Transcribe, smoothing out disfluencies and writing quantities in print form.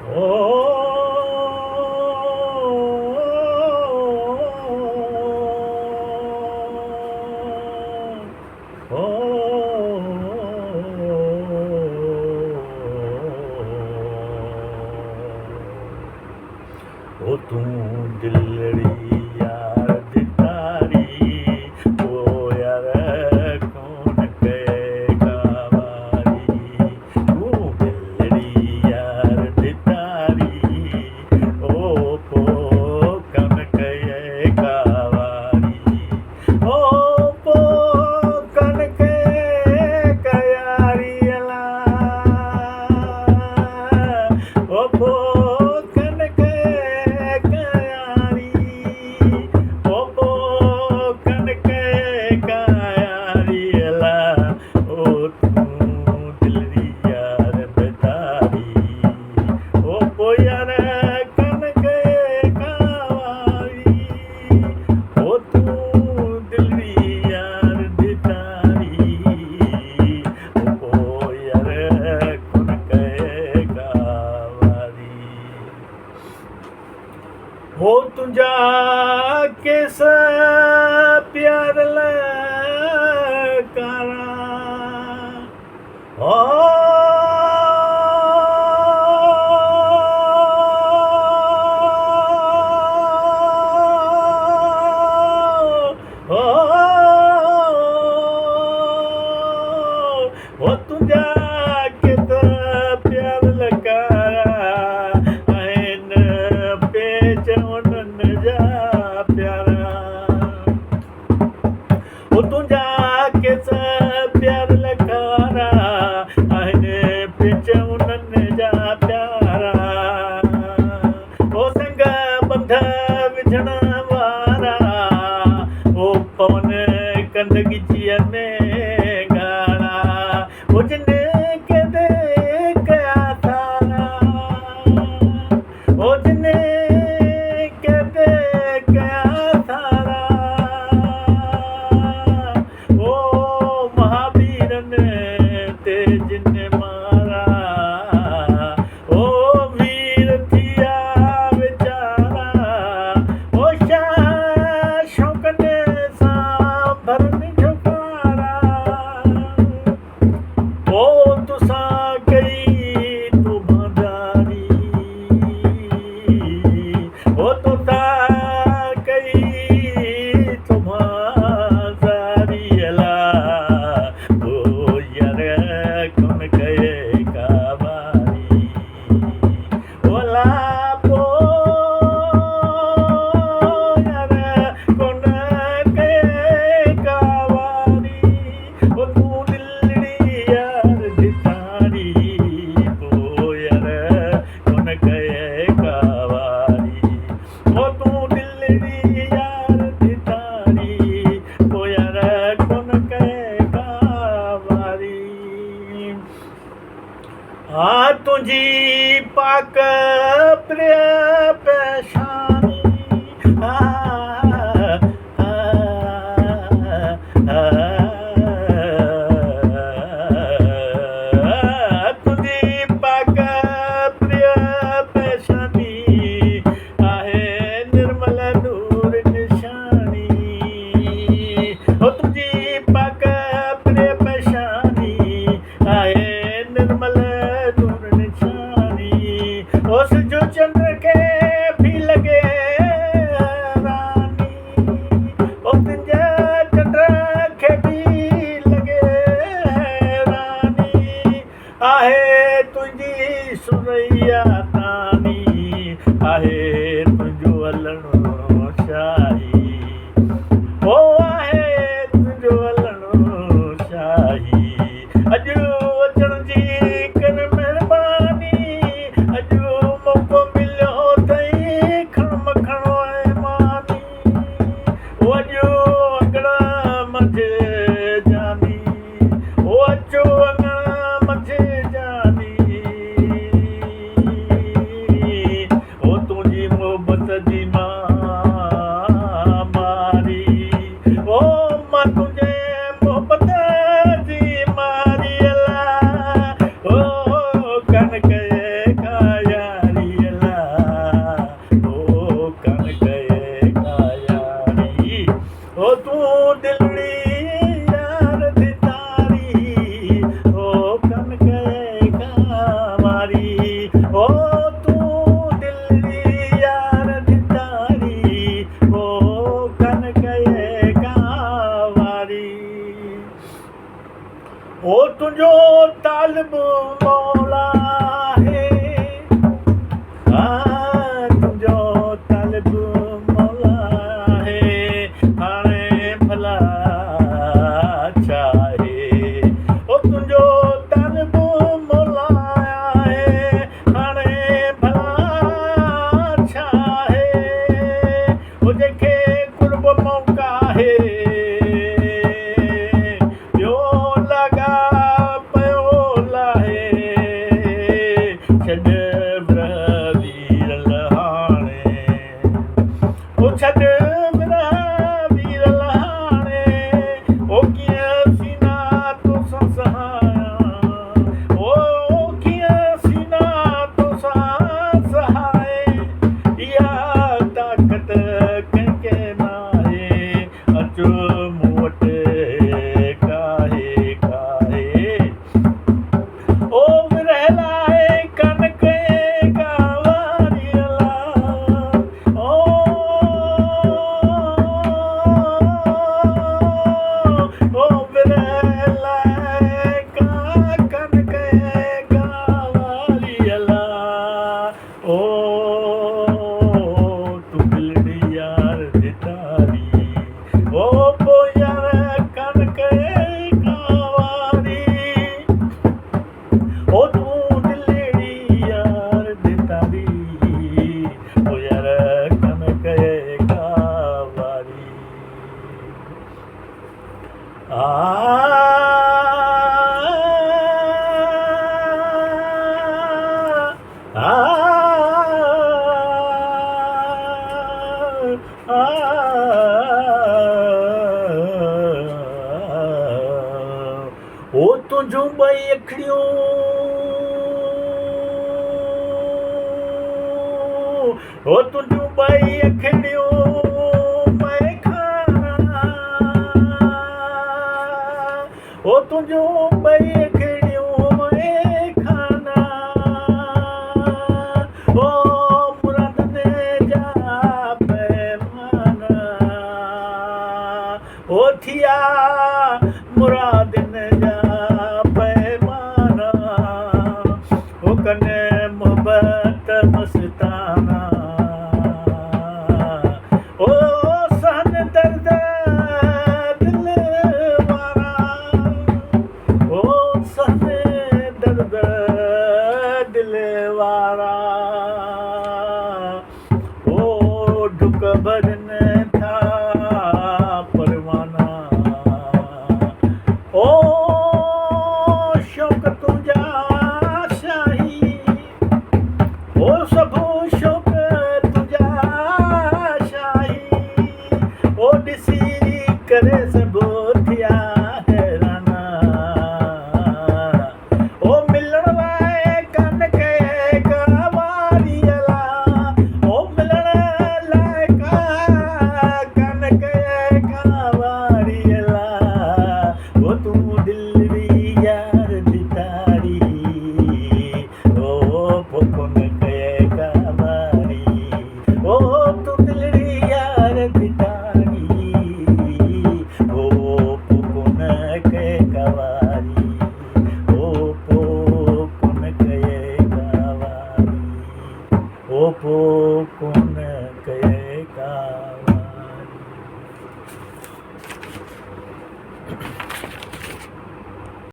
ओ ओ तू दिलड़ी यार दितारी ओ यार कौन कहेगा वारी तू दिलड़ी यार दितारी ओ पो कौन कहेगा वारी ओ पो कौन कहेगा यारी अला ओ पो हो तुझा किस प्यार लकारा हो तुझा किस प्यार लकारा ओ तुझा किस प्यार लकारा आहिनि पिच उन्हनि जा प्यारा ओ संग बंध विझण वारा ओ पवन कंद गिजीअ में ॻाढ़ा ओ जिन के दे कया थारा ओ जिन के दे कया थारा ते जिन मारा ओ वीर थिया वीचारा ओ शौक़नि सां भरनि झुकारा ओ तुसां कई तूं भांडारी ओ तुसां कई तूं भांडारी अला हाँ तुझी पाक प्रिय पेशानी तुझी पाक प्रिय पेशानी आहे निर्मल नूर निशानी हो तुझी पाक प्रिय पेशानी आहे निर्मल उस जो चंद्र के भी लगे रानी उस चंद्र के भी लगे रानी आहे तुझी सुरैया तानी आहे तुझो हलणो शाही ओ आहे तुझो हलणो शाही अॼु अचण जी कर महिरबानी मोहब्बत जी मां छॾ विरह वीर लहाणे ओ छॾ विरह वीर लहाणे ओ कीअं सीना तोसां सहायां ओ कीअं सीना तोसां सहाए इहा ताक़त कंहिंखे नाहे अचो मूं वटि काहे काहे ओ विरह लाइ कन कए कावारी अला ओ विरह लाइ कन कए कावारी अला ओ तूं दिलड़ी यार दितारी ओ पो यार कन कए कावारी ओ तूं दिलड़ी यार दितारी ओ यार कन कए कावारी ओ तुंहिंजूं ॿई अखियूं ओ तुंहिंजूं ॿई अखियूं मैं खाना ओ तुंहिंजूं ॿई अखियूं मैं खाना ओ मुरादनि जा पैमाना ओ थिया मुरादनि जा पैमाना ओ कने मोहबत मस्ताना ओ सहन दर्द दिल वारा ओ सहन दर्द दिल वारा ओ ढुक भरनि था परवाना ओ शौक़ तुंहिंजा शाही ओ सभु शौक़ तुंहिंजा शाही ओ ॾिसी करे सभु थिया हैराना ओ मिलण लाइ कन कए कावारी अला ओ मिलण लाइ कन कए कावारी अला ओ तूं दिलड़ी यार दितारी ओ पोइ कोन कए कावारी ओ तूं दिलड़ी यार दितारी ओ पोइ कोन कए कावारी ओ पोइ कोन कए कावारी ओ पोइ कोन कए कावारी